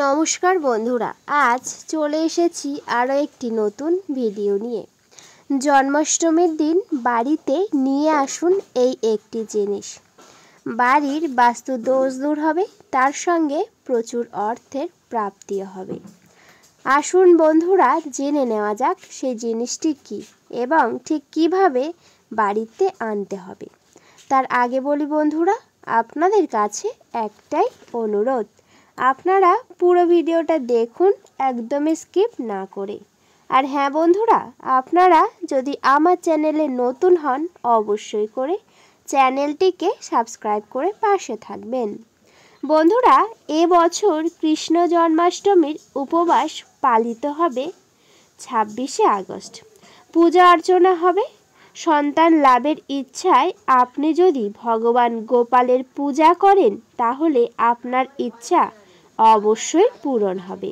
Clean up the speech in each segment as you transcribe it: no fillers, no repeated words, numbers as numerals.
নমস্কার বন্ধুরা, আজ চলে এসেছি আরও একটি নতুন ভিডিও নিয়ে। জন্মাষ্টমীর দিন বাড়িতে নিয়ে আসুন এই একটি জিনিস। বাড়ির বাস্তু দোষ দূর হবে, তার সঙ্গে প্রচুর অর্থের প্রাপ্তিও হবে। আসুন বন্ধুরা, জেনে নেওয়া যাক সেই জিনিসটি কী এবং ঠিক কিভাবে বাড়িতে আনতে হবে। তার আগে বলি বন্ধুরা, আপনাদের কাছে একটাই অনুরোধ, আপনারা পুরো ভিডিওটা দেখুন একদমই স্কিপ না করে। আর হ্যাঁ বন্ধুরা, আপনারা যদি আমার চ্যানেলে নতুন হন অবশ্যই করে চ্যানেলটিকে সাবস্ক্রাইব করে পাশে থাকবেন। বন্ধুরা, এবছর কৃষ্ণ জন্মাষ্টমীর উপবাস পালিত হবে 26শে আগস্ট। পূজা অর্চনা হবে। সন্তান লাভের ইচ্ছায় আপনি যদি ভগবান গোপালের পূজা করেন তাহলে আপনার ইচ্ছা অবশ্যই পূরণ হবে।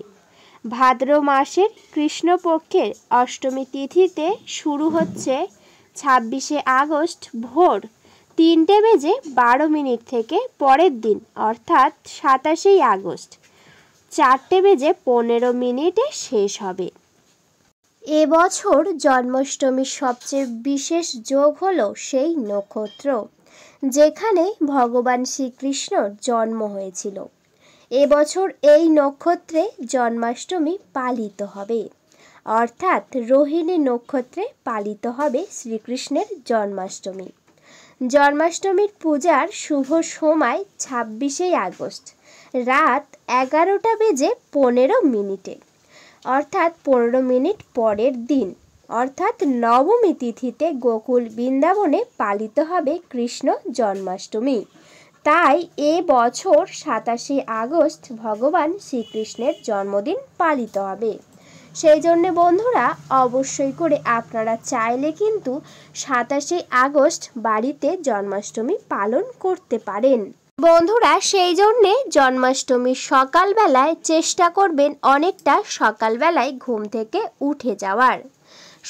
ভাদ্র মাসের কৃষ্ণপক্ষের অষ্টমী তিথিতে শুরু হচ্ছে 26শে আগস্ট ভোর 3:12 থেকে পরের দিন অর্থাৎ 27শে আগস্ট 4:15 শেষ হবে। এবছর জন্মাষ্টমীর সবচেয়ে বিশেষ যোগ হলো সেই নক্ষত্র যেখানে ভগবান শ্রীকৃষ্ণর জন্ম হয়েছিল। এবছর এই নক্ষত্রে জন্মাষ্টমী পালিত হবে, অর্থাৎ রোহিণী নক্ষত্রে পালিত হবে শ্রীকৃষ্ণের জন্মাষ্টমী। জন্মাষ্টমীর পূজার শুভ সময় 26শে আগস্ট রাত 11:15 অর্থাৎ 15 মিনিট পরের দিন অর্থাৎ নবমী তিথিতে গোকুল বৃন্দাবনে পালিত হবে কৃষ্ণ জন্মাষ্টমী। তাই এ বছর 27শে আগস্ট ভগবান শ্রীকৃষ্ণের জন্মদিন পালিত হবে। সেই জন্য বন্ধুরা, অবশ্যই করে আপনারা চাইলে কিন্তু 27শে আগস্ট বাড়িতে জন্মাষ্টমী পালন করতে পারেন। বন্ধুরা, সেই জন্যে জন্মাষ্টমীর সকালবেলায় চেষ্টা করবেন অনেকটা সকালবেলায় ঘুম থেকে উঠে যাওয়ার।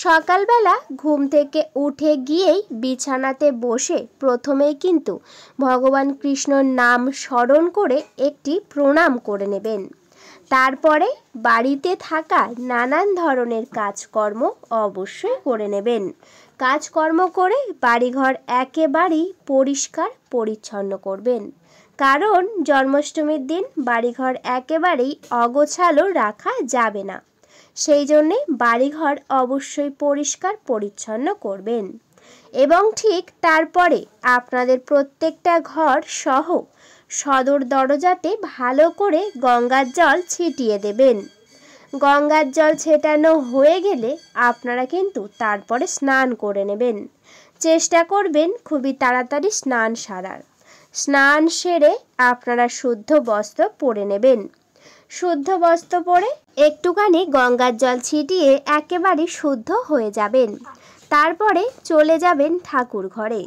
সকালবেলা ঘুম থেকে উঠে গিয়েই বিছানাতে বসে প্রথমেই কিন্তু ভগবান কৃষ্ণর নাম স্মরণ করে একটি প্রণাম করে নেবেন। তারপরে বাড়িতে থাকা নানান ধরনের কাজকর্ম অবশ্যই করে নেবেন। কাজকর্ম করে বাড়িঘর একেবারেই পরিষ্কার পরিচ্ছন্ন করবেন, কারণ জন্মাষ্টমীর দিন বাড়িঘর একেবারেই অগোছালো রাখা যাবে না। সেই জন্যে বাড়িঘর অবশ্যই পরিষ্কার পরিচ্ছন্ন করবেন এবং ঠিক তারপরে আপনাদের প্রত্যেকটা ঘর সহ সদর দরজাতে ভালো করে গঙ্গার জল ছিটিয়ে দেবেন। গঙ্গার জল ছেটানো হয়ে গেলে আপনারা কিন্তু তারপরে স্নান করে নেবেন। চেষ্টা করবেন খুবই তাড়াতাড়ি স্নান সারার। স্নান সেরে আপনারা শুদ্ধ বস্ত্র পরে নেবেন। শুদ্ধ বস্ত্র পরে একটুখানি গঙ্গার জল ছিটিয়ে একেবারে শুদ্ধ হয়ে যাবেন। তারপরে চলে যাবেন ঠাকুর ঘরে।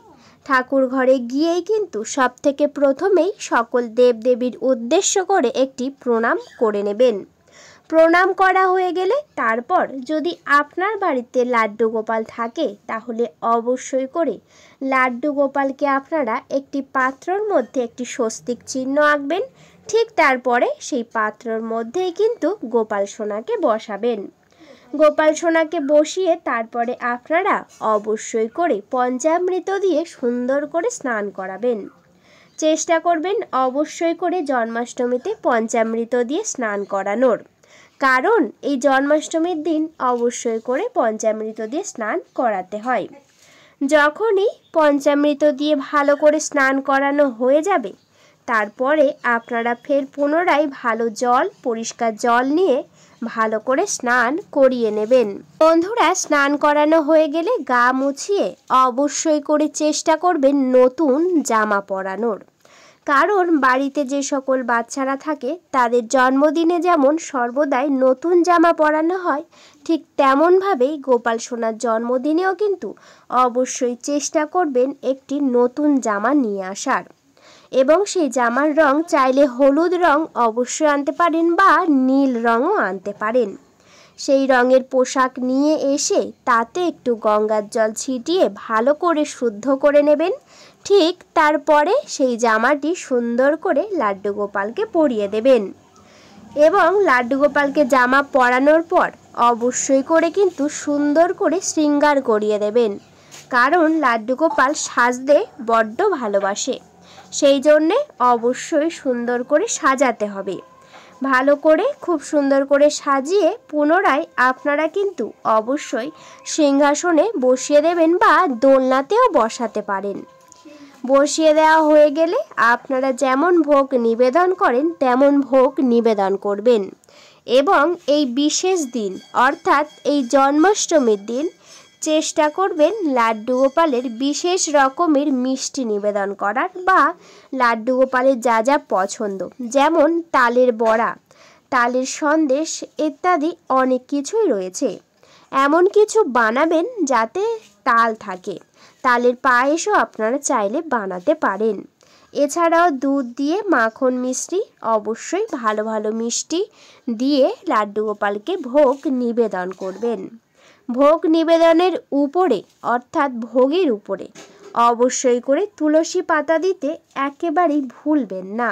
ঠাকুর ঘরে গিয়েই কিন্তু সব থেকে প্রথমেই সকল দেবদেবীর উদ্দেশ্য করে একটি প্রণাম করে নেবেন। প্রণাম করা হয়ে গেলে তারপর যদি আপনার বাড়িতে লাড্ডু গোপাল থাকে তাহলে অবশ্যই করে লাড্ডু গোপালকে আপনারা একটি পাত্রর মধ্যে একটি স্বস্তিক চিহ্ন আঁকবেন। ঠিক তারপরে সেই পাত্রর মধ্যেই কিন্তু গোপাল সোনাকে বসাবেন। গোপাল সোনাকে বসিয়ে তারপরে আপনারা অবশ্যই করে পঞ্চামৃত দিয়ে সুন্দর করে স্নান করাবেন। চেষ্টা করবেন অবশ্যই করে জন্মাষ্টমীতে পঞ্চামৃত দিয়ে স্নান করানোর, কারণ এই জন্মাষ্টমীর দিন অবশ্যই করে পঞ্চামৃত দিয়ে স্নান করাতে হয়। যখনই পঞ্চামৃত দিয়ে ভালো করে স্নান করানো হয়ে যাবে তারপরে আপনারা ফের পুনরায় ভালো জল, পরিষ্কার জল নিয়ে ভালো করে স্নান করিয়ে নেবেন। বন্ধুরা, স্নান করানো হয়ে গেলে গা মুছিয়ে অবশ্যই করে চেষ্টা করবেন নতুন জামা পরানোর, কারণ বাড়িতে যে সকল বাচ্চারা থাকে তাদের জন্মদিনে যেমন সর্বদাই নতুন জামা পরানো হয়, ঠিক তেমনভাবেই গোপাল সোনার জন্মদিনেও কিন্তু অবশ্যই চেষ্টা করবেন একটি নতুন জামা নিয়ে আসার। এবং সেই জামার রং চাইলে হলুদ রং অবশ্যই আনতে পারেন বা নীল রঙও আনতে পারেন। সেই রঙের পোশাক নিয়ে এসে তাতে একটু গঙ্গার জল ছিটিয়ে ভালো করে শুদ্ধ করে নেবেন। ঠিক তারপরে সেই জামাটি সুন্দর করে লাড্ডু গোপালকে পরিয়ে দেবেন। এবং লাড্ডু গোপালকে জামা পরানোর পর অবশ্যই করে কিন্তু সুন্দর করে শৃঙ্গার করিয়ে দেবেন, কারণ লাড্ডু গোপাল সাজতে বড্ড ভালোবাসে। সেই জন্যে অবশ্যই সুন্দর করে সাজাতে হবে। ভালো করে খুব সুন্দর করে সাজিয়ে পুনরায় আপনারা কিন্তু অবশ্যই সিংহাসনে বসিয়ে দেবেন বা দোলনাতেও বসাতে পারেন। বসিয়ে দেওয়া হয়ে গেলে আপনারা যেমন ভোগ নিবেদন করেন তেমন ভোগ নিবেদন করবেন এবং এই বিশেষ দিন অর্থাৎ এই জন্মাষ্টমীর দিন চেষ্টা করবেন লাড্ডু গোপালের বিশেষ রকমের মিষ্টি নিবেদন করার বা লাড্ডু গোপালের যা যা পছন্দ, যেমন তালের বড়া, তালের সন্দেশ ইত্যাদি অনেক কিছুই রয়েছে। এমন কিছু বানাবেন যাতে তাল থাকে। তালের পায়েসও আপনারা চাইলে বানাতে পারেন। এছাড়াও দুধ দিয়ে মাখন মিষ্টি, অবশ্যই ভালো ভালো মিষ্টি দিয়ে লাড্ডু গোপালকে ভোগ নিবেদন করবেন। ভোগ নিবেদনের উপরে অর্থাৎ ভোগের উপরে অবশ্যই করে তুলসী পাতা দিতে একেবারেই ভুলবেন না।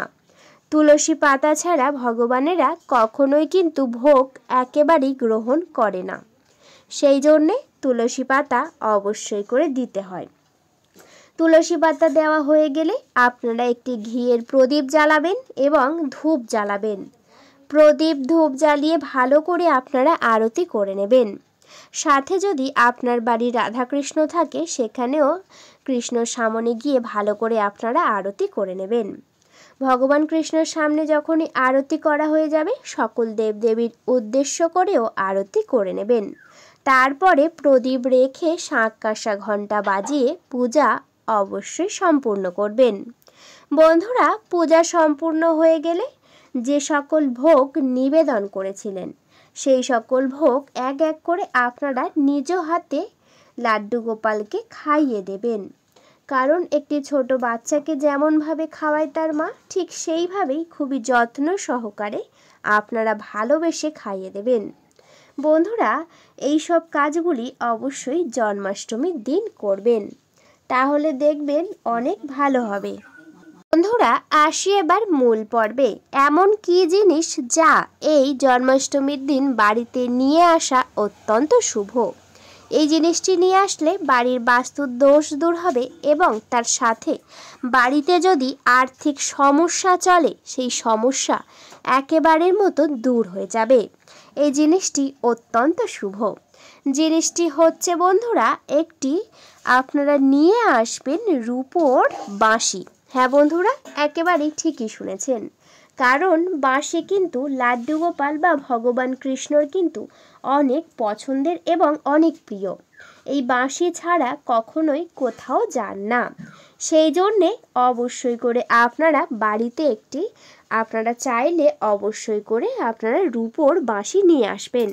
তুলসী পাতা ছাড়া ভগবানেরা কখনোই কিন্তু ভোগ একেবারেই গ্রহণ করে না, সেই জন্যে তুলসী পাতা অবশ্যই করে দিতে হয়। তুলসী পাতা দেওয়া হয়ে গেলে আপনারা একটি ঘিয়ের প্রদীপ জ্বালাবেন এবং ধূপ জ্বালাবেন। প্রদীপ ধূপ জ্বালিয়ে ভালো করে আপনারা আরতি করে নেবেন। সাথে যদি আপনার বাড়ির রাধাকৃষ্ণ থাকে সেখানেও কৃষ্ণর সামনে গিয়ে ভালো করে আপনারা আরতি করে নেবেন। ভগবান কৃষ্ণের সামনে যখনই আরতি করা হয়ে যাবে সকল দেবদেবীর উদ্দেশ্য করেও আরতি করে নেবেন। তারপরে প্রদীপ রেখে শাঁখ কাঁসা ঘণ্টা বাজিয়ে পূজা অবশ্যই সম্পূর্ণ করবেন। বন্ধুরা, পূজা সম্পূর্ণ হয়ে গেলে যে সকল ভোগ নিবেদন করেছিলেন সেই সকল ভোগ এক এক করে আপনারা নিজ হাতে লাড্ডু গোপালকে খাইয়ে দেবেন। কারণ একটি ছোট বাচ্চাকে যেমনভাবে খাওয়ায় তার মা, ঠিক সেইভাবেই খুবই যত্ন সহকারে আপনারা ভালোবেসে খাইয়ে দেবেন। বন্ধুরা, এই সব কাজগুলি অবশ্যই জন্মাষ্টমীর দিন করবেন, তাহলে দেখবেন অনেক ভালো হবে। বন্ধুরা, আসি এবার মূল পর্বে। এমন কি জিনিস যা এই জন্মাষ্টমীর দিন বাড়িতে নিয়ে আসা অত্যন্ত শুভ। এই জিনিসটি নিয়ে আসলে বাড়ির বাস্তুর দোষ দূর হবে এবং তার সাথে বাড়িতে যদি আর্থিক সমস্যা চলে সেই সমস্যা একেবারের মতো দূর হয়ে যাবে। এই জিনিসটি অত্যন্ত শুভ। জিনিসটি হচ্ছে বন্ধুরা, একটি আপনারা নিয়ে আসবেন রূপোর বাঁশি। হ্যাঁ বন্ধুরা, একেবারেই ঠিকই শুনেছেন, কারণ বাঁশি কিন্তু লাড্ডু গোপাল বা ভগবান কৃষ্ণর কিন্তু অনেক পছন্দের এবং অনেক প্রিয়। এই বাঁশি ছাড়া কখনোই কোথাও যান না। সেই জন্যে অবশ্যই করে আপনারা বাড়িতে একটি আপনারা চাইলে অবশ্যই করে আপনারা রূপোর বাঁশি নিয়ে আসবেন।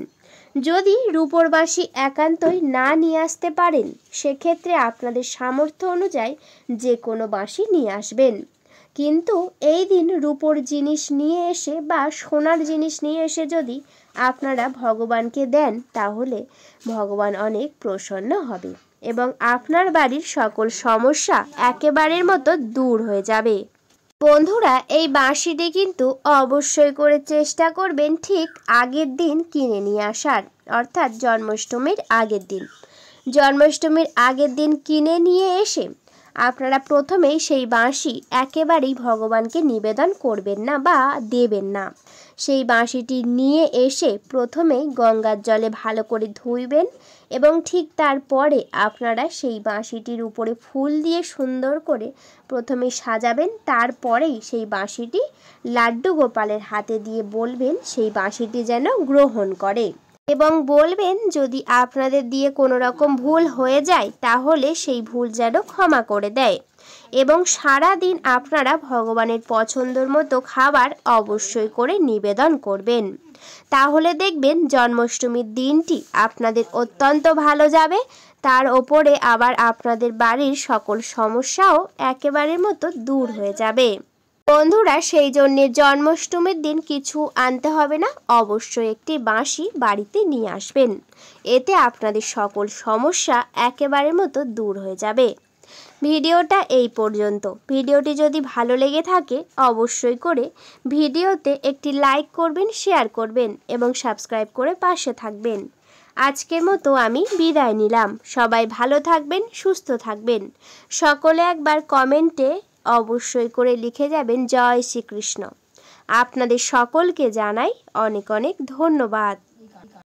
যদি রূপোর বাঁশি একান্তই না নিয়ে আসতে পারেন সেক্ষেত্রে আপনাদের সামর্থ্য অনুযায়ী যে কোনো বাঁশি নিয়ে আসবেন। কিন্তু এই দিন রূপোর জিনিস নিয়ে এসে বা সোনার জিনিস নিয়ে এসে যদি আপনারা ভগবানকে দেন তাহলে ভগবান অনেক প্রসন্ন হবে এবং আপনার বাড়ির সকল সমস্যা একেবারের মতো দূর হয়ে যাবে। বন্ধুরা, এই বাঁশিটি কিন্তু অবশ্যই করে চেষ্টা করবেন ঠিক আগের দিন কিনে নিয়ে আসার, অর্থাৎ জন্মাষ্টমীর আগের দিন। জন্মাষ্টমীর আগের দিন কিনে নিয়ে এসে আপনারা প্রথমেই সেই বাঁশি একেবারেই ভগবানকে নিবেদন করবেন না বা দেবেন না। সেই বাঁশিটি নিয়ে এসে প্রথমেই গঙ্গার জলে ভালো করে ধুইবেন এবং ঠিক তারপরে আপনারা সেই বাঁশিটির উপরে ফুল দিয়ে সুন্দর করে প্রথমে সাজাবেন। তারপরেই সেই বাঁশিটি লাড্ডু গোপালের হাতে দিয়ে বলবেন সেই বাঁশিটি যেন গ্রহণ করে এবং বলবেন যদি আপনাদের দিয়ে কোনো রকম ভুল হয়ে যায় তাহলে সেই ভুল যেন ক্ষমা করে দেয় এবং সারা দিন আপনারা ভগবানের পছন্দর মতো খাবার অবশ্যই করে নিবেদন করবেন। তাহলে দেখবেন জন্মাষ্টমীর দিনটি আপনাদের অত্যন্ত ভালো যাবে। তার ওপরে আবার আপনাদের বাড়ির সকল সমস্যাও একেবারের মতো দূর হয়ে যাবে। বন্ধুরা, সেই জন্যে জন্মাষ্টমীর দিন কিছু আনতে হবে না, অবশ্যই একটি বাঁশি বাড়িতে নিয়ে আসবেন। এতে আপনাদের সকল সমস্যা একেবারের মতো দূর হয়ে যাবে। ভিডিওটা এই পর্যন্ত। ভিডিওটি যদি ভালো লেগে থাকে অবশ্যই করে ভিডিওতে একটি লাইক করবেন, শেয়ার করবেন এবং সাবস্ক্রাইব করে পাশে থাকবেন। আজকের মতো আমি বিদায় নিলাম। সবাই ভালো থাকবেন, সুস্থ থাকবেন। সকলে একবার কমেন্টে অবশ্যই করে লিখে যাবেন জয় শ্রীকৃষ্ণ। আপনাদের সকলকে জানাই অনেক অনেক ধন্যবাদ।